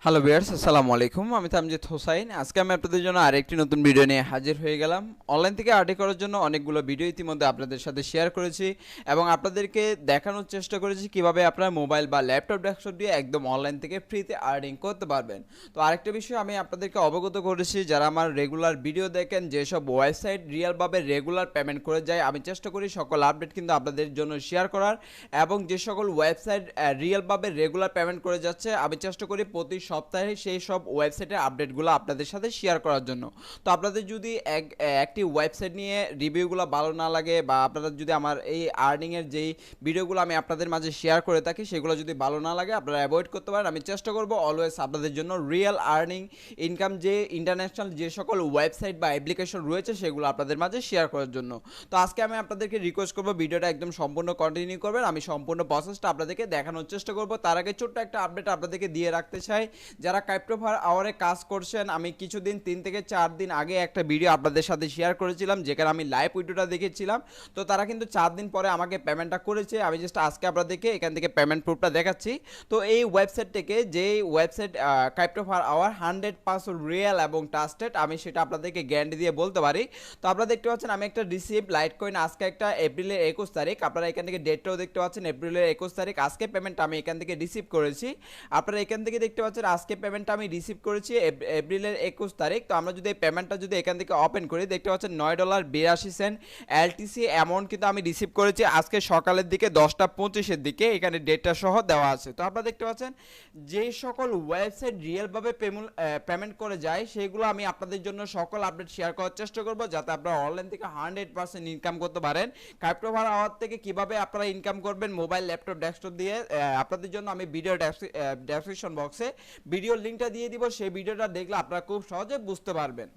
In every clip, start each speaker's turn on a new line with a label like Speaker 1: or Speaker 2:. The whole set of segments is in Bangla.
Speaker 1: হ্যালো ভিউয়ার্স, আসসালামু আলাইকুম। আমি তামজিদ হোসাইন। আজকে আমি আপনাদের জন্য আরেকটি নতুন ভিডিও নিয়ে হাজির হয়ে গেলাম। অনলাইন থেকে আর্নিং করার জন্য অনেকগুলো ভিডিও ইতিমধ্যে আপনাদের সাথে শেয়ার করেছি এবং আপনাদেরকে দেখানোর চেষ্টা করেছি কিভাবে আপনার মোবাইল বা ল্যাপটপ ডেস্কটপ দিয়ে একদম অনলাইন থেকে ফ্রিতে আর্নিং করতে পারবেন। তো আরেকটা বিষয় আমি আপনাদেরকে অবগত করেছি, যারা আমার রেগুলার ভিডিও দেখেন, যেসব ওয়েবসাইট রিয়েলভাবে রেগুলার পেমেন্ট করে যায়, আমি চেষ্টা করি সকল আপডেট কিন্তু আপনাদের জন্য শেয়ার করার, এবং যে সকল ওয়েবসাইট রিয়েলভাবে রেগুলার পেমেন্ট করে যাচ্ছে আমি চেষ্টা করি প্রতি সপ্তাহে সেই সব ওয়েবসাইটের আপডেটগুলো আপনাদের সাথে শেয়ার করার জন্য। তো আপনাদের যদি একটি ওয়েবসাইট নিয়ে রিভিউগুলো ভালো না লাগে, বা আপনারা যদি আমার এই আর্নিংয়ের যেই ভিডিওগুলো আমি আপনাদের মাঝে শেয়ার করে থাকি সেগুলো যদি ভালো না লাগে, আপনারা অ্যাভয়েড করতে পারেন। আমি চেষ্টা করব অলওয়েজ আপনাদের জন্য রিয়েল আর্নিং ইনকাম যে ইন্টারন্যাশনাল যে সকল ওয়েবসাইট বা অ্যাপ্লিকেশন রয়েছে সেগুলো আপনাদের মাঝে শেয়ার করার জন্য। তো আজকে আমি আপনাদেরকে রিকোয়েস্ট করবো ভিডিওটা একদম সম্পূর্ণ কন্টিনিউ করবেন। আমি সম্পূর্ণ প্রসেসটা আপনাদেরকে দেখানোর চেষ্টা করব। তার আগে ছোট্ট একটা আপডেট আপনাদেরকে দিয়ে রাখতে চাই, যারা ক্রাইপ্টো পার আওয়ারে কাজ করছেন, আমি কিছুদিন 3 থেকে 4 দিন আগে একটা ভিডিও আপনাদের সাথে শেয়ার করেছিলাম যেখানে আমি লাইভ ভিডিওটা দেখেছিলাম। তো তারা কিন্তু 4 দিন পরে আমাকে পেমেন্টটা করেছে। আমি জাস্ট আজকে আপনাদেরকে এখান থেকে পেমেন্ট প্রুফটা দেখাচ্ছি। তো এই ওয়েবসাইট থেকে, যে website crypto per hour 100% real এবং ট্রাস্টেড, আমি সেটা আপনাদেরকে গ্যারান্টি দিয়ে বলতে পারি। তো আপনারা দেখতে পাচ্ছেন আমি একটা রিসিভ লাইট কয়েন আজকে একটা এপ্রিলের 21 তারিখ, আপনারা এখান থেকে ডেটটাও দেখতে পাচ্ছেন এপ্রিলের 21 তারিখ আজকে পেমেন্ট আমি এখান থেকে রিসিভ করেছি। আপনারা এখান থেকে দেখতে পাচ্ছেন আজকে পেমেন্টটা আমি রিসিভ করেছি এপ্রিলের 21 তারিখ। তো আমরা যদি এই পেমেন্টটা যদি এখান থেকে ওপেন করি, দেখতে পাচ্ছেন $9.82 এলটিসি অ্যামাউন্ট কিন্তু আমি রিসিভ করেছি আজকে সকালের দিকে 10টা 25-এর দিকে, এখানে ডেটটা সহ দেওয়া আছে। তো আপনারা দেখতে পাচ্ছেন যে সকল ওয়েবসাইট রিয়েলভাবে পেমেন্ট করে যায় সেগুলো আমি আপনাদের জন্য সকল আপডেট শেয়ার করার চেষ্টা করব, যাতে আপনারা অনলাইন থেকে 100% ইনকাম করতে পারেন। ক্রাইপ্টো পার আওয়ার থেকে কিভাবে আপনারা ইনকাম করবেন মোবাইল ল্যাপটপ ডেস্কটপ দিয়ে, আপনাদের জন্য আমি ভিডিও ডেসক্রিপশন বক্সে ভিডিওর লিঙ্কটা দিয়ে দিব। সেই ভিডিওটা দেখলে আপনারা খুব সহজে বুঝতে পারবেন।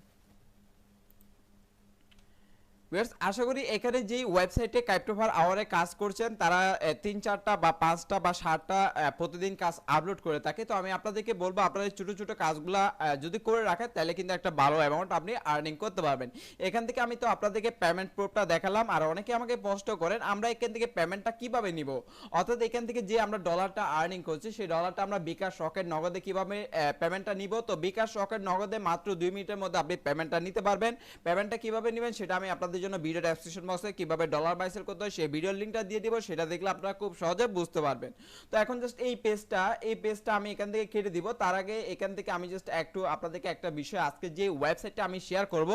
Speaker 1: আশা করি এখানে যেই ওয়েবসাইটে ক্রাইপ্টো পার আওয়ারে কাজ করছেন তারা 3-4টা বা 5টা বা 7টা প্রতিদিন কাজ আপলোড করে থাকে। তো আমি আপনাদেরকে বলবো আপনারা ছোটো ছোটো কাজগুলো যদি করে রাখেন তাহলে কিন্তু একটা ভালো অ্যামাউন্ট আপনি আর্নিং করতে পারবেন। এখান থেকে আমি তো আপনাদেরকে পেমেন্ট প্রুফটা দেখালাম, আর অনেকে আমাকে প্রশ্ন করেন আমরা এখান থেকে পেমেন্টটা কিভাবে নিব, অর্থাৎ এখান থেকে যে আমরা ডলারটা আর্নিং করছি সেই ডলারটা আমরা বিকাশ রকেট নগদে কিভাবে পেমেন্টটা নিব। তো বিকাশ রকেট নগদে মাত্র 2 মিনিটের মধ্যে আপনি পেমেন্টটা নিতে পারবেন। পেমেন্টটা কিভাবে নেবেন সেটা আমি আপনাদের জন্য ভিডিও ডেসক্রিপশন বক্সে কিভাবে ডলার বাই সেল করতে হয় সেই ভিডিওর লিংকটা দিয়ে দিব, সেটা দেখলে আপনারা খুব সহজে বুঝতে পারবেন। তো এখন জাস্ট এই পেজটা আমি এখান থেকে কেটে দিব। তার আগে এখান থেকে আমি জাস্ট একটু আপনাদেরকে একটা বিষয়, আজকে যে ওয়েবসাইটটা আমি শেয়ার করব,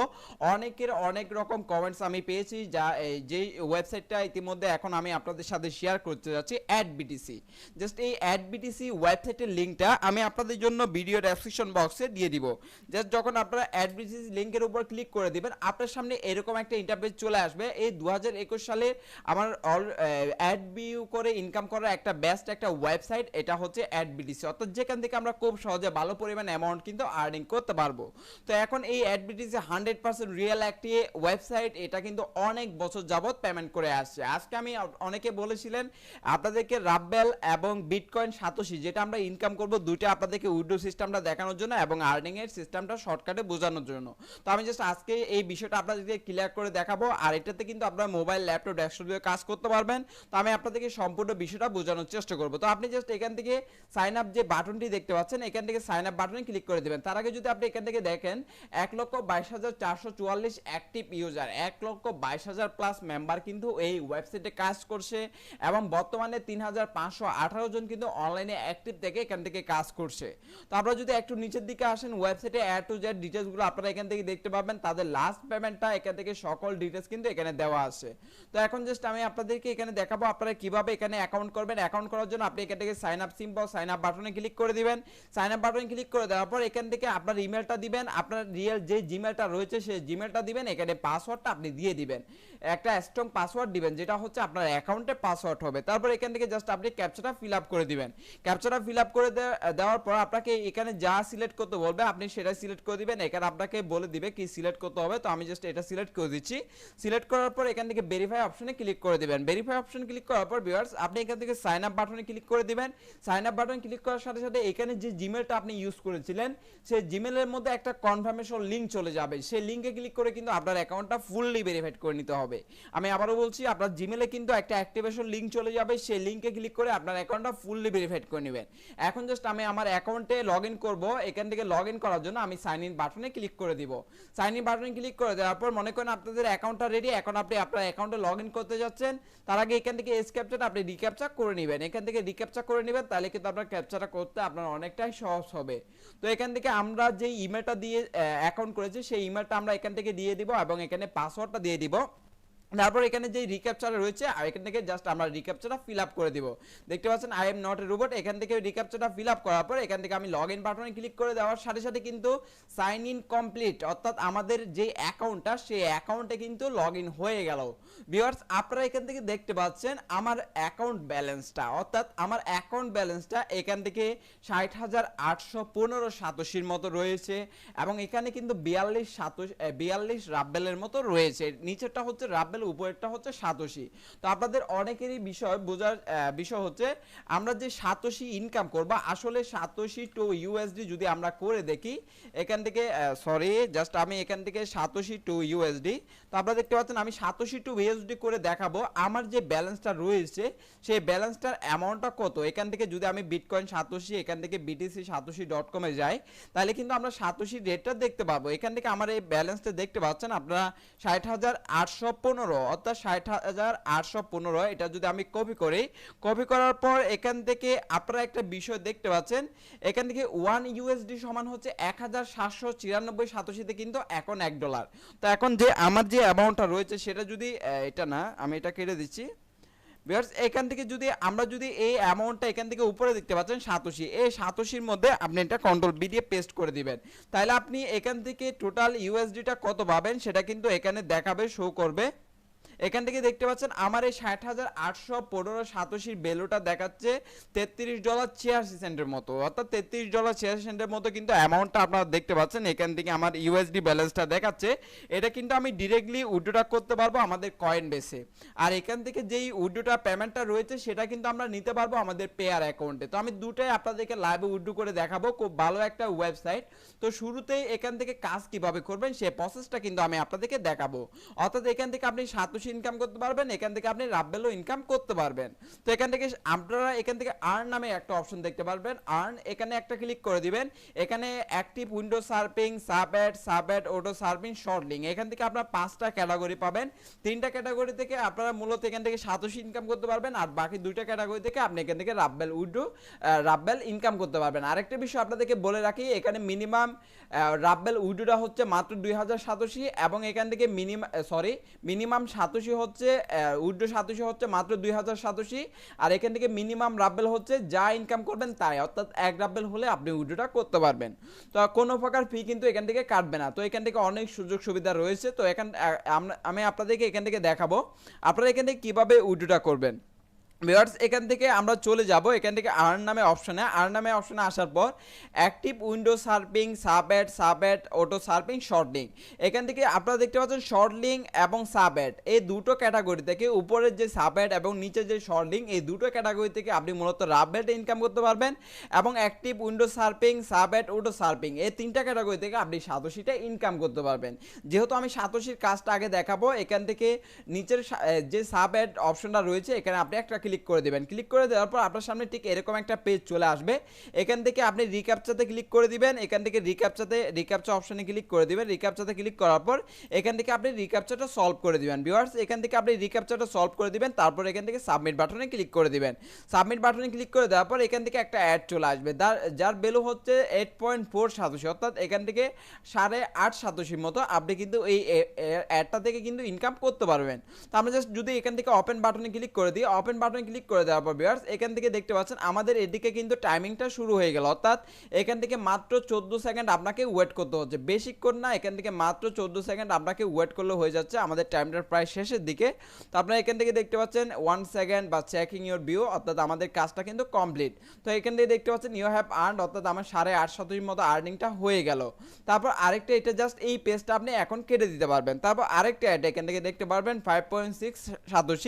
Speaker 1: অনেকের অনেক রকম কমেন্টস আমি পেয়েছি, যা যেই ওয়েবসাইটটা ইতিমধ্যে এখন আমি আপনাদের সাথে শেয়ার করতে যাচ্ছি, অ্যাডবিটিসি। জাস্ট এই অ্যাডবিটিসি ওয়েবসাইটের লিংকটা আমি আপনাদের জন্য ভিডিও ডেসক্রিপশন বক্সে দিয়ে দিব। জাস্ট যখন আপনারা অ্যাডবিটিসি লিংকের উপর ক্লিক করে দিবেন আপনার সামনে এরকম একটা ইন্টারফেস চলে আসবে। এই 2021 সালে আমার অ্যাড ভিউ করে ইনকাম করার একটা বেস্ট একটা ওয়েবসাইট, এটা হচ্ছে অ্যাডবিটিসি, অর্থাৎ যেখান থেকে আমরা খুব সহজে ভালো পরিমাণ অ্যামাউন্ট কিন্তু আর্নিং করতে পারবো। তো এখন এই অ্যাডবিটিসি 100% রিয়েল একটি ওয়েবসাইট, এটা কিন্তু অনেক বছর যাবত পেমেন্ট করে আসছে। আজকে আমি অনেকে বলেছিলেন আপনাদেরকে রাব্বেল এবং বিটকয়েন সাতোশি যেটা আমরা ইনকাম করব, দুইটা আপনাদেরকে উইড্রো সিস্টেমটা দেখানোর জন্য এবং আর্নিং এর সিস্টেমটা শর্টকাটে বোঝানোর জন্য। তো আমি জাস্ট আজকে এই বিষয়টা আপনাদেরকে ক্লিয়ার করে দেখাবো, আর এটাতে কিন্তু আপনারা মোবাইল ল্যাপটপ ডেস্কটপ দিয়ে কাজ করতে পারবেন। তো আমি আপনাদেরকে সম্পূর্ণ বিষয়টা বোঝানোর চেষ্টা করব। তো আপনি জাস্ট এখান থেকে সাইন আপ যে বাটনটি দেখতে পাচ্ছেন, এখান থেকে সাইন আপ বাটনে ক্লিক করে দেবেন। তার আগে যদি আপনি এখান থেকে দেখেন 1,22,444 অ্যাক্টিভ ইউজার, 1,22,000 প্লাস মেম্বার কিন্তু এই ওয়েবসাইটে কাজ করছে, এবং বর্তমানে 3,518 জন কিন্তু অনলাইনে অ্যাক্টিভ থেকে এখান থেকে কাজ করছে। তো আপনারা যদি একটু নিচের দিকে আসেন, ওয়েবসাইটে অ্যাড টু জেড ডিটেলসগুলো আপনারা এখান থেকে দেখতে পাবেন, তাদের লাস্ট পেমেন্টটা এখান থেকে সকল ডিটেলস কিন্তু এখানে দেওয়া আছে। তো এখন জাস্ট আমি আপনাদেরকে এখানে দেখাবো আপনারা কিভাবে এখানে অ্যাকাউন্ট করবেন। অ্যাকাউন্ট করার জন্য আপনি এখান থেকে sign up symbol sign up বাটনে ক্লিক করে দিবেন। সাইন আপ বাটনে ক্লিক করে দেওয়ার পর এখান থেকে আপনার ইমেলটা দিবেন, আপনার রিয়েল যে জিমেলটা রয়েছে সেই জিমেলটা দিবেন, এখানে পাসওয়ার্ডটা আপনি দিয়ে দিবেন, একটা স্ট্রং পাসওয়ার্ড দিবেন যেটা হচ্ছে আপনার অ্যাকাউন্টে পাসওয়ার্ড হবে। তারপর এখান থেকে জাস্ট আপনি ক্যাপচাটা ফিল আপ করে দিবেন। ক্যাপচাটা ফিল আপ করে দেওয়ার পর আপনাকে এখানে যা সিলেক্ট করতে বলবে আপনি সেটা সিলেক্ট করে দিবেন। এখানে আপনাকে বলে দিবে কি সিলেক্ট করতে হবে। তো আমি জাস্ট এটা সিলেক্ট করে দিচ্ছি। সিলেক্ট করার পর এখান থেকে ভেরিফাই অপশনে ক্লিক করে দিবেন। ভেরিফাই অপশন ক্লিক করার পর ভিউয়ার্স আপনি এখান থেকে সাইন আপ বাটনে ক্লিক করে দিবেন। সাইন আপ বাটন ক্লিক করার সাথে সাথে এখানে যে জিমেলটা আপনি ইউজ করেছিলেন সেই জিমেলের মধ্যে একটা কনফার্মেশন লিংক চলে যাবে। সেই লিংকে ক্লিক করে কিন্তু আপনার অ্যাকাউন্টটা ফুললি ভেরিফাইড করে নিতে হবে। আমি আবারও বলছি, আপনার জিমেলে কিন্তু একটা অ্যাক্টিভেশন লিংক চলে যাবে, সেই লিংকে ক্লিক করে আপনার অ্যাকাউন্টটা ফুললি ভেরিফাইড করে নেবেন। এখন জাস্ট আমি আমার অ্যাকাউন্টে লগ ইন করবো। এখান থেকে লগ ইন করার জন্য আমি সাইন ইন বাটনে ক্লিক করে দিব। সাইন ইন বাটনে ক্লিক করে দেওয়ার পর মনে করেন আপনাদের অ্যাকাউন্টটা রেডি, এখন আপনি আপনার অ্যাকাউন্টে লগ ইন করতে যাচ্ছেন। তার আগে এখান থেকে এস ক্যাপচাটা আপনি রিক্যাপচা করে নেবেন। এখান থেকে রিক্যাপচা করে নেবেন, তাহলে কিন্তু আপনার ক্যাপচাটা করতে আপনার অনেকটাই সহজ হবে। তো এখান থেকে আমরা যে ইমেলটা দিয়ে অ্যাকাউন্ট করেছি সেই ইমেলটা আমরা এখান থেকে দিয়ে দিব এবং এখানে পাসওয়ার্ডটা দিয়ে দিব। তারপর এখানে যে রিক্যাপচার রয়েছে আর এখান থেকে জাস্ট আমরা রিক্যাপচারটা ফিল আপ করে দিব। দেখতে পাচ্ছেন I am not a robot. এখান থেকে রিক্যাপচারটা ফিল আপ করার পর এখান থেকে আমি লগ ইন বাটনে ক্লিক করে দেওয়ার সাথে সাথে কিন্তু সাইন ইন কমপ্লিট, অর্থাৎ আমাদের যে অ্যাকাউন্টটা সেই অ্যাকাউন্টে কিন্তু লগ ইন হয়ে গেল। ভিউয়ার্স আপনারা এখান থেকে দেখতে পাচ্ছেন আমার অ্যাকাউন্ট ব্যালেন্সটা, অর্থাৎ আমার অ্যাকাউন্ট ব্যালেন্সটা এখান থেকে 60,815 সাতোশির মতো রয়েছে এবং এখানে কিন্তু 42 রাব্বেলের মতো রয়েছে। নিচেরটা হচ্ছে রাব্বেল, উপরেরটা হচ্ছে সাতোশি। তো আপনাদের অনেকেরই বোঝার বিষয় হচ্ছে আমরা যে সাতোশি ইনকাম করব, আসলে সাতোশি টু ইউএসডি যদি আমরা করে দেখি এখান থেকে জাস্ট আমি এখান থেকে সাতোশি টু ইউএসডি, তো আপনারা দেখতে পাচ্ছেন আমি সাতোশি টু ইউএসডি করে দেখাবো আমার যে ব্যালেন্সটা রয়েছে সেই ব্যালেন্সটার অ্যামাউন্টটা কত। এখান থেকে যদি আমি বিটকয়েন সাতোশি এখান থেকে বিটিসি সাতোশি.com এ যাই তাহলে কিন্তু আমরা সাতোশি রেটটা দেখতে পাবো। এখান থেকে আমার এই ব্যালেন্সটা দেখতে পাচ্ছেন আপনারা 60,815, অর্থাৎ 60,815। এটা যদি আমি কপি করি, কপি করার পর এখান থেকে আপনারা একটা বিষয় দেখতে পাচ্ছেন, এখান থেকে 1 ইউএসডি সমান হচ্ছে 1,794 সাতোশিতে কিন্তু এখন $1। তো এখন যে আমার যে অ্যামাউন্টটা রয়েছে সেটা যদি এটা না, আমি এটা কেটে দিচ্ছি। ভিউয়ার্স এখান থেকে যদি আমরা এই অ্যামাউন্টটা এখান থেকে উপরে দেখতে পাচ্ছেন সাতোশি, এই সাতোশির মধ্যে আপনি এটা কন্ট্রোল বি দিয়ে পেস্ট করে দিবেন। তাহলে আপনি এখান থেকে টোটাল ইউএসডিটা কত পাবেন সেটা কিন্তু এখানে দেখাবে, শো করবে। এখান থেকে দেখতে পাচ্ছেন আমার এই 60,815 সাতোশির ভ্যালুটা দেখাচ্ছে $33.86 মতো, অর্থাৎ $33.86 মতো কিন্তু অ্যামাউন্টটা আপনারা দেখতে পাচ্ছেন। এখান থেকে আমার ইউএসডি ব্যালেন্সটা দেখাচ্ছে, এটা কিন্তু আমি ডিরেক্টলি উইথড্র করতে পারবো আমাদের কয়েন বেসে। আর এখান থেকে যেই উইথড্রটা পেমেন্টটা রয়েছে সেটা কিন্তু আমরা নিতে পারবো আমাদের পেয়ার অ্যাকাউন্টে। তো আমি দুটাই আপনাদেরকে লাইভে উইথড্র করে দেখাবো, খুব ভালো একটা ওয়েবসাইট। তো শুরুতেই এখান থেকে কাজ কিভাবে করবেন সেই প্রসেসটা কিন্তু আমি আপনাদেরকে দেখাবো। অর্থাৎ এখান থেকে আপনি সাতোশি ইনকাম করতে পারবেন, এখান থেকে আপনি রাব্বেলও ইনকাম করতে পারবেন। তো এখান থেকে আপনারা এখান থেকে আর্ন নামে একটা অপশন দেখতে পারবেন, আর্ন, এখানে একটা ক্লিক করে দিবেন। এখানে active window surfing, sub-add, auto surfing, short link, এখান থেকে আপনারা 5টা ক্যাটাগরি পাবেন। 3টা ক্যাটাগরি থেকে আপনারা মূলত এখান থেকে সাতোশি ইনকাম করতে পারবেন, আর বাকি 2টা ক্যাটাগরি থেকে আপনি এখান থেকে রাব্বেল ইনকাম করতে পারবেন। আরেকটা বিষয় আপনাদেরকে বলে রাখি, এখানে মিনিমাম রাব্বেল উইডোটা হচ্ছে মাত্র 2000 সাতোশি এবং এখান থেকে মিনিমাম সাতোশি হচ্ছে উইড্রো সাতোশি হচ্ছে মাত্র 2000 সাতোশি, আর এখান থেকে মিনিমাম রাব্বেল হচ্ছে যা ইনকাম করবেন তাই, অর্থাৎ 1 রাব্বেল হলে আপনি উইড্রোটা করতে পারবেন। তো কোনো প্রকার ফি কিন্তু এখান থেকে কাটবে না। তো এখান থেকে অনেক সুযোগ সুবিধা রয়েছে। তো আমি আপনাদেরকে এখান থেকে দেখাবো আপনারা এখান থেকে কিভাবে উইড্রোটা করবেন। ভিউয়ার্স এখান থেকে আমরা চলে যাব, এখান থেকে আর্ন নামে অপশনে আসার পর active window surfing, sub-add, auto surfing, short link, এখান থেকে আপনারা দেখতে পাচ্ছেন শর্ট লিঙ্ক এবং সাব-অ্যাড এই দুটো ক্যাটাগরি থেকে, উপরের যে সাব-অ্যাড এবং নিচে যে শর্ট লিঙ্ক, এই দুটো ক্যাটাগরি থেকে আপনি মূলত রাব্বেল ইনকাম করতে পারবেন এবং active window surfing, sub-add, auto surfing এই 3টা ক্যাটাগরি থেকে আপনি সাতোশিটা ইনকাম করতে পারবেন। যেহেতু আমি সাতোশির কাজটা আগে দেখাবো, এখান থেকে নিচের যে সাব-অ্যাড অপশনটা রয়েছে এখানে আপনি একটা ক্লিক করে দিবেন। ক্লিক করে দেওয়ার পর আপনার সামনে ঠিক এরকম একটা পেজ চলে আসবে। এখান থেকে আপনি রিক্যাপচাতে ক্লিক করে দিবেন। এখান থেকে রিক্যাপচা অপশনে ক্লিক করে দিবেন। রিক্যাপচাতে ক্লিক করার পর এখান থেকে আপনি রিক্যাপচাটা সলভ করে দিবেন। ভিউয়ার্স এখান থেকে আপনি রিক্যাপচাটা সলভ করে দিবেন, তারপর এখান থেকে সাবমিট বাটনে ক্লিক করে দিবেন। সাবমিট বাটনে ক্লিক করে দেওয়ার পর এখান থেকে একটা অ্যাড চলে আসবে, যার ভ্যালু হচ্ছে 8.4 সাতোশি, অর্থাৎ এখান থেকে 8.5 সাতোশির মতো আপনি কিন্তু এই অ্যাডটা থেকে কিন্তু ইনকাম করতে পারবেন। তো আমরা জাস্ট যদি এখান থেকে ওপেন বাটনে ক্লিক করে দিই, ওপেন বাটনে বাটনে ক্লিক করে দেওয়ার পর ভিউয়ার্স এখান থেকে দেখতে পাচ্ছেন আমাদের এদিকে কিন্তু টাইমিংটা শুরু হয়ে গেল, অর্থাৎ এখান থেকে মাত্র 14 সেকেন্ড আপনাকে ওয়েট করতে হচ্ছে, বেশিক্ষণ না, এখান থেকে মাত্র 14 সেকেন্ড আপনাকে ওয়েট করলে হয়ে যাচ্ছে আমাদের টাইমটার প্রায় শেষের দিকে। তো আপনারা এখান থেকে দেখতে পাচ্ছেন 1 সেকেন্ড বা চেকিং ইউর ভিউ, অর্থাৎ আমাদের কাজটা কিন্তু কমপ্লিট। তো এখান থেকে দেখতে পাচ্ছেন ইউ হ্যাভ আর্নড, অর্থাৎ আমার 8.5 শতাংশের মতো আর্নিংটা হয়ে গেল। তারপর আরেকটা, এটা জাস্ট এই পেজটা আপনি এখন কেটে দিতে পারবেন। তারপর আরেকটা অ্যাড এখান থেকে দেখতে পারবেন 5.6 শতাংশ।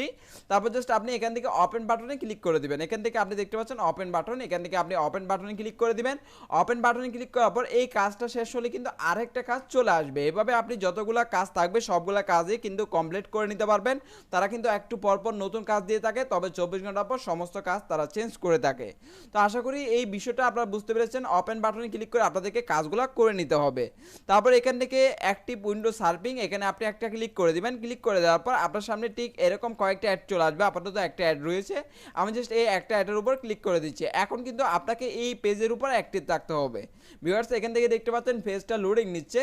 Speaker 1: তারপর জাস্ট আপনি এখান থেকে ওপেন বাটনে ক্লিক করে দিবেন। এখান থেকে আপনি দেখতে পাচ্ছেন ওপেন বাটন, এখান থেকে আপনি ওপেন বাটনে ক্লিক করে দিবেন। ওপেন বাটনে ক্লিক করার পর এই কাজটা শেষ হলে কিন্তু আরেকটা কাজ চলে আসবে। এভাবে আপনি যতগুলা কাজ থাকবে সবগুলা কাজই কিন্তু কমপ্লিট করে নিতে পারবেন। তারা কিন্তু একটু পরপর নতুন কাজ দিয়ে থাকে, তবে 24 ঘন্টা পর সমস্ত কাজ তারা চেঞ্জ করে থাকে। তো আশা করি এই বিষয়টা আপনারা বুঝতে পেরেছেন। ওপেন বাটনে ক্লিক করে আপনাদেরকে কাজগুলো করে নিতে হবে। তারপর এখান থেকে অ্যাক্টিভ উইন্ডো সার্ফিং, এখানে আপনি একটা ক্লিক করে দিবেন। ক্লিক করে দেওয়ার পর আপনার সামনে ঠিক এরকম কয়েকটা অ্যাড চলে আসবে। আপাতত একটা অ্যাড রয়েছে, আমি জাস্ট এই একটা অ্যাডের উপর ক্লিক করে দিচ্ছি। এখন কিন্তু আপনাকে এই পেজের উপর অ্যাক্টিভ থাকতে হবে। ভিউয়ার্স এখান থেকে দেখতে পাচ্ছেন পেজটা লোডিং নিচ্ছে।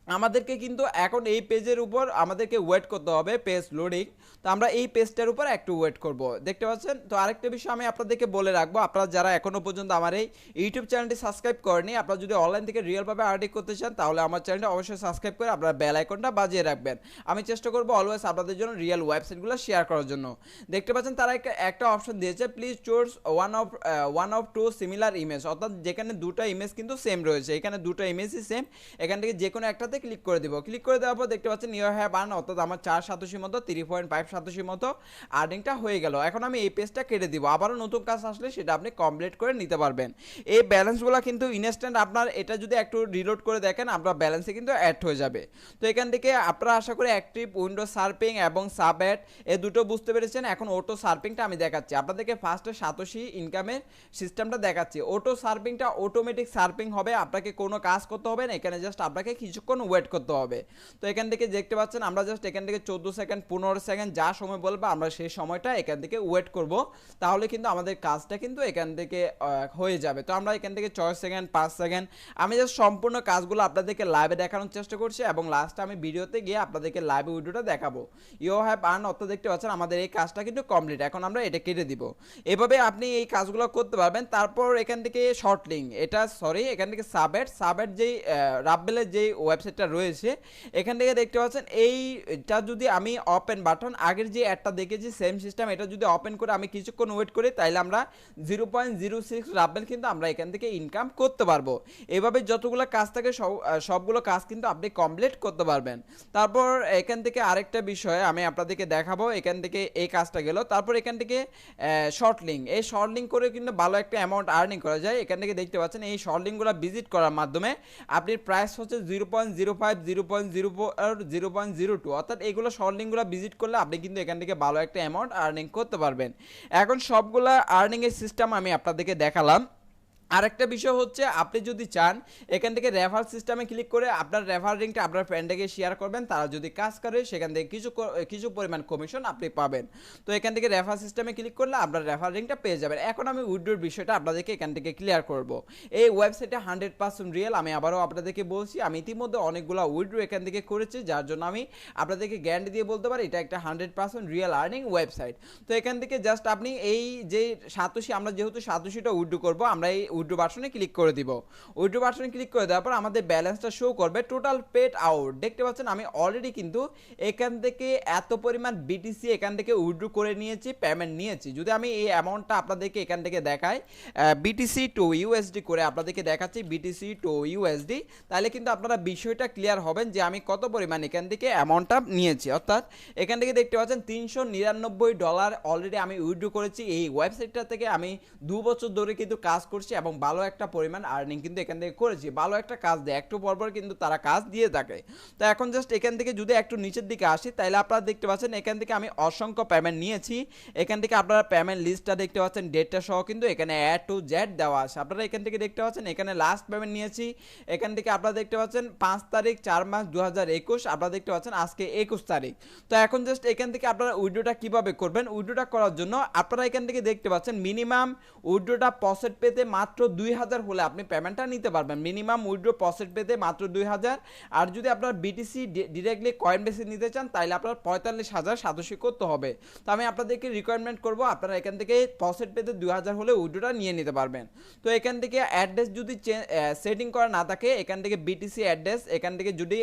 Speaker 1: আমাদেরকে কিন্তু এখন এই পেজের উপর আমাদেরকে ওয়েট করতে হবে, পেজ লোডিং। তো আমরা এই পেজটার উপর একটু ওয়েট করব, দেখতে পাচ্ছেন। তো আরেকটা বিষয় আমি আপনাদেরকে বলে রাখবো, আপনারা যারা এখনো পর্যন্ত আমার এই ইউটিউব চ্যানেলটি সাবস্ক্রাইব করেনি, আপনারা যদি অনলাইন থেকে রিয়েলভাবে আর্নিং করতে চান তাহলে আমার চ্যানেলটা অবশ্যই সাবস্ক্রাইব করে আপনারা বেল আইকনটা বাজিয়ে রাখবেন। আমি চেষ্টা করবো অলওয়েজ আপনাদের জন্য রিয়েল ওয়েবসাইটগুলো শেয়ার করার জন্য। দেখতে পাচ্ছেন তারা একটা অপশন দিয়েছে, please choose one of two similar image, অর্থাৎ যেখানে দুটো ইমেজ কিন্তু সেম রয়েছে, এখানে দুটো ইমেজই সেম, এখান থেকে যে কোনো একটাতে ক্লিক করে দিব। ক্লিক করে দেওয়ার পর দেখতে পাচ্ছেন ইউ হ্যাভ আর্ন, অর্থাৎ আমার 4 শতাংশের মতো 3.5 শতাংশের মতো আর্নিংটা হয়ে গেল। এখন আমি এই পেজটা কেটে দিব, আবারও নতুন কাজ আসলে সেটা আপনি কমপ্লিট করে নিতে পারবেন। এই ব্যালেন্সগুলো কিন্তু ইনস্ট্যান্ট, আপনার এটা যদি একটু রিলোড করে দেখেন আপনার ব্যালেন্সে কিন্তু অ্যাড হয়ে যাবে। তো এখান থেকে আপনারা আশা করি অ্যাক্টিভ উইন্ডো সার্ফিং এবং সাব অ্যাড এই দুটো বুঝতে পেরেছেন। এখন অটো সার্ফিংটা আমি দেখাচ্ছি আপনাদেরকে। ফার্স্টে সাতোশি ইনকামের সিস্টেমটা দেখাচ্ছি। অটো সার্ফিংটা অটোমেটিক সার্ফিং হবে, আপনাকে কোনো কাজ করতে হবে না, এখানে জাস্ট আপনাকে কিছুক্ষণ ওয়েট করতে হবে। তো এখান থেকে দেখতে পাচ্ছেন আমরা জাস্ট এখান থেকে 14 সেকেন্ড 15 সেকেন্ড যা সময় বলবো আমরা সেই সময়টা এখান থেকে ওয়েট করব, তাহলে কিন্তু আমাদের কাজটা কিন্তু এখান থেকে হয়ে যাবে। তো আমরা এখান থেকে 6 সেকেন্ড 5 সেকেন্ড আমি জাস্ট সম্পূর্ণ কাজগুলো আপনাদেরকে লাইভে দেখানোর চেষ্টা করছি, এবং লাস্টে আমি ভিডিওতে গিয়ে আপনাদেরকে লাইভে ভিডিওটা দেখাবো। ইউ হ্যাভ আর্ন, অর্থাৎ দেখতে পাচ্ছেন আমাদের এই কাজটা কিন্তু কমপ্লিট। এখন আমরা এটা কেটে দিব। এভাবে আপনি এই কাজগুলো করতে পারবেন। তারপর এখান থেকে শর্ট লিঙ্ক, এখান থেকে সাবেট যেই রাব্বেলের যেই ওয়েবসাইটটা রয়েছে এখান থেকে দেখতে পাচ্ছেন এইটা যদি আমি ওপেন বাটন, আগের যে অ্যাডটা দেখেছি সেম সিস্টেম, এটা যদি ওপেন করে আমি কিছুক্ষণ ওয়েট করি তাহলে আমরা 0.06 রাব্বেল কিন্তু আমরা এখান থেকে ইনকাম করতে পারবো। এভাবে যতগুলো কাজ থাকে সবগুলো কাজ কিন্তু আপনি কমপ্লিট করতে পারবেন। তারপর এখান থেকে আরেকটা বিষয় আমি আপনাদেরকে দেখাবো। এখান থেকে এই কাজটা গেল। তারপর এখান থেকে শর্ট লিঙ্ক, এই শর্ট লিঙ্ক করে কিন্তু ভালো একটা অ্যামাউন্ট আর্নিং করা যায়। এখান থেকে দেখতে পাচ্ছেন এই শর্ট লিঙ্কগুলো ভিজিট করার মাধ্যমে আপনি প্রাইস হচ্ছে 0.05 0.02, অর্থাৎ এইগুলো শর্ট লিঙ্কগুলো ভিজিট করলে আপনি কিন্তু এখান থেকে ভালো একটা অ্যামাউন্ট আর্নিং করতে পারবেন। এখন সবগুলা আর্নিংয়ের সিস্টেম আমি আপনাদেরকে দেখালাম। আরেকটা বিষয় হচ্ছে আপনি যদি চান এখান থেকে রেফার সিস্টেমে ক্লিক করে আপনার রেফার লিঙ্কটা আপনার ফ্রেন্ডকে শেয়ার করবেন, তারা যদি কাজ করে সেখান থেকে কিছু পরিমাণ কমিশন আপনি পাবেন। তো এখান থেকে রেফার সিস্টেমে ক্লিক করলে আপনার রেফার লিঙ্কটা পেয়ে যাবেন। এখন আমি উইথড্রোর বিষয়টা আপনাদেরকে এখান থেকে ক্লিয়ার করব। এই ওয়েবসাইটে 100% রিয়েল, আমি আবারও আপনাদেরকে বলছি, আমি ইতিমধ্যে অনেকগুলো উইথড্রো এখান থেকে করেছি, যার জন্য আমি আপনাদেরকে গ্যারান্টি দিয়ে বলতে পারি এটা একটা 100% রিয়েল আর্নিং ওয়েবসাইট। তো এখান থেকে জাস্ট আপনি এই যে সাতোশি, আমরা যেহেতু সাতোশিটা উইথড্রো করবো, আমরা এই উইথড্রো বাটনে ক্লিক করে দিব। উইথড্রো বাটনে ক্লিক করে দেওয়ার পর আমাদের ব্যালেন্সটা শো করবে, টোটাল পেড আউট। দেখতে পাচ্ছেন আমি অলরেডি কিন্তু এখান থেকে এত পরিমাণ বিটিসি এখান থেকে উইথড্রো করে নিয়েছি, পেমেন্ট নিয়েছি। যদি আমি এই অ্যামাউন্টটা আপনাদেরকে এখান থেকে দেখাই, বিটিসি টু ইউএসডি করে আপনাদেরকে দেখাচ্ছি, বিটিসি টু ইউএসডি, তাহলে কিন্তু আপনারা বিষয়টা ক্লিয়ার হবেন যে আমি কত পরিমাণ এখান থেকে অ্যামাউন্টটা নিয়েছি। অর্থাৎ এখান থেকে দেখতে পাচ্ছেন $399 অলরেডি আমি উইথড্রো করেছি। এই ওয়েবসাইটটা থেকে আমি 2 বছর ধরে কিন্তু কাজ করছি এবং ভালো একটা পরিমাণ আর্নিং কিন্তু এখান থেকে করেছি। ভালো একটা কাজ দেয়, একটু পরপর কিন্তু তারা কাজ দিয়ে থাকে। তো এখন জাস্ট এখান থেকে যদি একটু নিচের দিকে আসি তাহলে আপনারা দেখতে পাচ্ছেন এখান থেকে আমি অসংখ্য পেমেন্ট নিয়েছি। এখান থেকে আপনারা পেমেন্ট লিস্টটা দেখতে পাচ্ছেন, ডেটটা সহ কিন্তু এখানে A to Z দেওয়া আছে। আপনারা এখান থেকে দেখতে পাচ্ছেন এখানে লাস্ট পেমেন্ট নিয়েছি। এখান থেকে আপনারা দেখতে পাচ্ছেন 5 তারিখ 4 মাস 2021, আপনারা দেখতে পাচ্ছেন আজকে 21 তারিখ। তো এখন জাস্ট এখান থেকে আপনারা উইথড্রোটা কিভাবে করবেন, উইথড্রোটা করার জন্য আপনারা এখান থেকে দেখতে পাচ্ছেন মিনিমাম উইথড্রোটা প্রসেস পেতে মাত্র মাত্র 2000 হলে আপনি পেমেন্টটা নিতে পারবেন। মিনিমাম উইথড্র প্রসেস পেতে মাত্র 2000। আর যদি আপনার বিটিসি ডিরেক্টলি কয়েন বেসে নিতে চান তাহলে আপনার 45,000 সাতোশি করতে হবে। তো আমি আপনাদেরকে রিকোয়ারমেন্ট করব আপনারা এখান থেকে প্রসেস পেতে 2000 হলে উইথড্রটা নিয়ে নিতে পারবেন। তো এখান থেকে অ্যাড্রেস যদি সেটিং করা না থাকে, এখান থেকে বিটিসি অ্যাড্রেস এখান থেকে যদি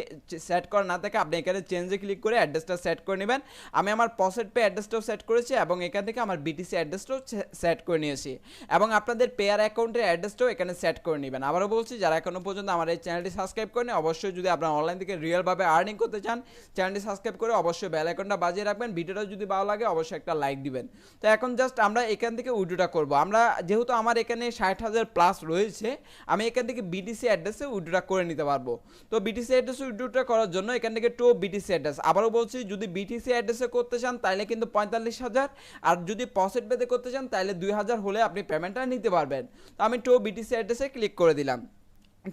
Speaker 1: সেট করা না থাকে, আপনি এখানে চেঞ্জে ক্লিক করে অ্যাড্রেসটা সেট করে নেবেন। আমি আমার প্রসেস পে অ্যাড্রেসটাও সেট করেছি এবং এখান থেকে আমার বিটিসি অ্যাড্রেসটাও সেট করে নিয়েছি এবং আপনাদের পেয়ার অ্যাকাউন্টের অ্যাড্রেসটাও এখানে সেট করে নেবেন। আবারও বলছি, যারা এখনো পর্যন্ত আমার এই চ্যানেলটি সাবস্ক্রাইব করেন, অবশ্যই যদি আপনারা অনলাইন থেকে রিয়েলভাবে আর্নিং করতে চান চ্যানেলটি সাবস্ক্রাইব করে অবশ্যই বেল আইকনটা বাজিয়ে রাখবেন। ভিডিওটা যদি ভালো লাগে অবশ্যই একটা লাইক দিবেন। তো এখন জাস্ট আমরা এখান থেকে উইথড্রটা করব। আমরা যেহেতু আমার এখানে 60,000 প্লাস রয়েছে, আমি এখান থেকে বিটিসি অ্যাড্রেসে উইথড্রটা করে নিতে পারবো। তো বিটিসি অ্যাড্রেসে উইথড্রটা করার জন্য এখান থেকে টো বিটিসি অ্যাড্রেস, আবারও বলছি যদি বিটিসি অ্যাড্রেসে করতে চান তাহলে কিন্তু 45,000, আর যদি প্রসেস পেতে করতে চান তাহলে 2000 হলে আপনি পেমেন্টটা নিতে পারবেন। তো আমি টো বিটিসি অ্যাড্রেসে ক্লিক করে দিলাম।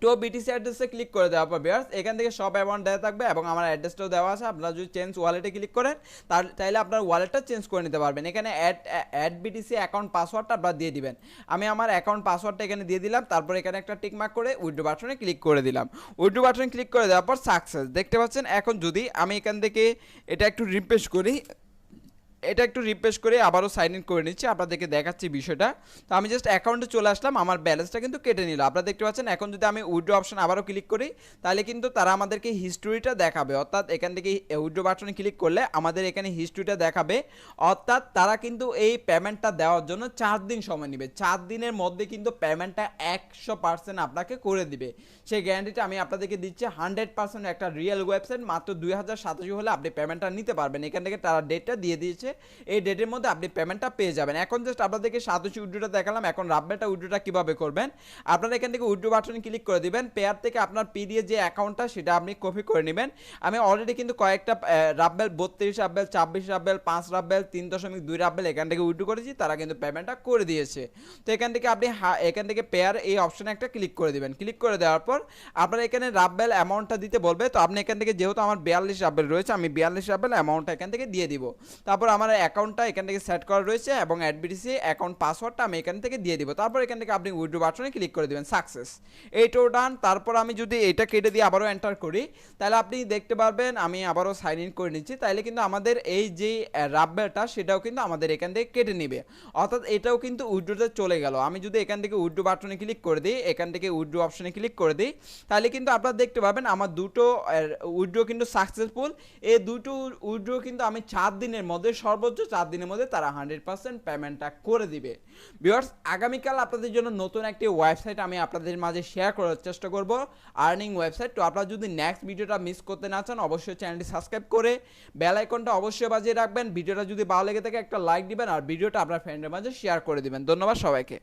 Speaker 1: তো বিটিসি অ্যাড্রেসে ক্লিক করে দেওয়ার পর ভিউয়ার্স এখান থেকে সব অ্যামাউন্ট দেওয়া থাকবে এবং আমার অ্যাড্রেসটাও দেওয়া আছে। আপনারা যদি চেঞ্জ ওয়ালেটে ক্লিক করেন তাহলে আপনার ওয়ালেটটা চেঞ্জ করে নিতে পারবেন। এখানে অ্যাড বিটিসি অ্যাকাউন্ট পাসওয়ার্ডটা আপনারা দিয়ে দিবেন। আমি আমার অ্যাকাউন্ট পাসওয়ার্ডটা এখানে দিয়ে দিলাম, তারপর এখানে একটা টিক মার্ক করে উইথড্র বাটনে ক্লিক করে দিলাম। উইথড্র বাটনে ক্লিক করে দেওয়ার পর সাকসেস দেখতে পাচ্ছেন। এখন যদি আমি এখান থেকে এটা একটু রিফ্রেশ করি, আবারও সাইন ইন করে নিচ্ছি, আপনাদেরকে দেখাচ্ছি বিষয়টা। তো আমি জাস্ট অ্যাকাউন্টে চলে আসলাম, আমার ব্যালেন্সটা কিন্তু কেটে নিল, আপনারা দেখতে পাচ্ছেন। এখন যদি আমি উইথড্র অপশন আবারও ক্লিক করি তাহলে কিন্তু তারা আমাদেরকে হিস্ট্রিটা দেখাবে, অর্থাৎ এখান থেকে উইথড্র বাটনে ক্লিক করলে আমাদের এখানে হিস্ট্রিটা দেখাবে। অর্থাৎ তারা কিন্তু এই পেমেন্টটা দেওয়ার জন্য 4 দিন সময় নেবে। 4 দিনের মধ্যে কিন্তু পেমেন্টটা 100% আপনাকে করে দিবে। সেই গ্যারান্টিটা আমি আপনাদেরকে দিচ্ছি 100% একটা রিয়েল ওয়েবসাইট। মাত্র 2087 হলে আপনি পেমেন্টটা নিতে পারবেন। এখান থেকে তারা ডেটটা দিয়ে দিয়েছে, এই ডেটের মধ্যে আপনি পেমেন্টটা পেয়ে যাবেন। এখন জাস্ট আপনাদেরকে সাতোশি উইথড্রটা দেখালাম, এখন রাব্বেলটা উইথড্রটা কিভাবে করবেন। আপনারা এখান থেকে উইথড্র বাটনে ক্লিক করে দিবেন। পেয়ার থেকে আপনার পি দিয়ে যে অ্যাকাউন্টটা সেটা আপনি কপি করে নেবেন। আমি অলরেডি কিন্তু কয়েকটা রাব্বেল 32 রাব্বেল, 26 রাব্বেল, 5 রাব্বেল, 3.2 রাব্বেল এখান থেকে উইথড্র করেছি, তারা কিন্তু পেমেন্টটা করে দিয়েছে। তো এখান থেকে আপনি এখান থেকে পেয়ার এই অপশনে একটা ক্লিক করে দিবেন। ক্লিক করে দেওয়ার পর আপনারা এখানে রাব্বেল অ্যামাউন্টটা দিতে বলবে। তো আপনি এখান থেকে যেহেতু আমার 42 রাব্বেল রয়েছে, আমি 42 রাব্বেল অ্যামাউন্টটা এখান থেকে দিয়ে দিব। তারপর আমার অ্যাকাউন্টটা এখান থেকে সেট করা রয়েছে এবং অ্যাডবিটিসি অ্যাকাউন্ট পাসওয়ার্ডটা আমি এখান থেকে দিয়ে দিব। তারপর এখান থেকে আপনি উইথড্র বাটনে ক্লিক করে দিবেন, সাকসেস, এইটাও ডান। তারপর আমি যদি এটা কেটে দিয়ে আবারও এন্টার করি তাহলে আপনি দেখতে পারবেন আমি আবারও সাইন ইন করে নিচ্ছি। তাহলে কিন্তু আমাদের এই যে রাব্বেলটা সেটাও কিন্তু আমাদের এখান থেকে কেটে নেবে, অর্থাৎ এটাও কিন্তু উইথড্রতে চলে গেল। আমি যদি এখান থেকে উইথড্র বাটনে ক্লিক করে দিই, এখান থেকে উইথড্র অপশনে ক্লিক করে দিই, তাহলে কিন্তু আপনারা দেখতে পাবেন আমার দুটো উইথড্র কিন্তু সাকসেসফুল। এই দুটো উইথড্র কিন্তু আমি 4 দিনের মধ্যে, সর্বোচ্চ 4 দিনের মধ্যে তারা 100% পেমেন্টটা করে দিবে। ভিউয়ার্স আগামীকাল আপনাদের জন্য নতুন একটি ওয়েবসাইট আমি আপনাদের মাঝে শেয়ার করার চেষ্টা করব, আর্নিং ওয়েবসাইট। তো আপনারা যদি নেক্সট ভিডিওটা মিস করতে না চান অবশ্যই চ্যানেলটি সাবস্ক্রাইব করে বেল আইকনটা অবশ্যই বাজিয়ে রাখবেন। ভিডিওটা যদি ভালো লেগে থাকে একটা লাইক দিবেন আর ভিডিওটা আপনার ফ্রেন্ডের মাঝে শেয়ার করে দিবেন। ধন্যবাদ সবাইকে।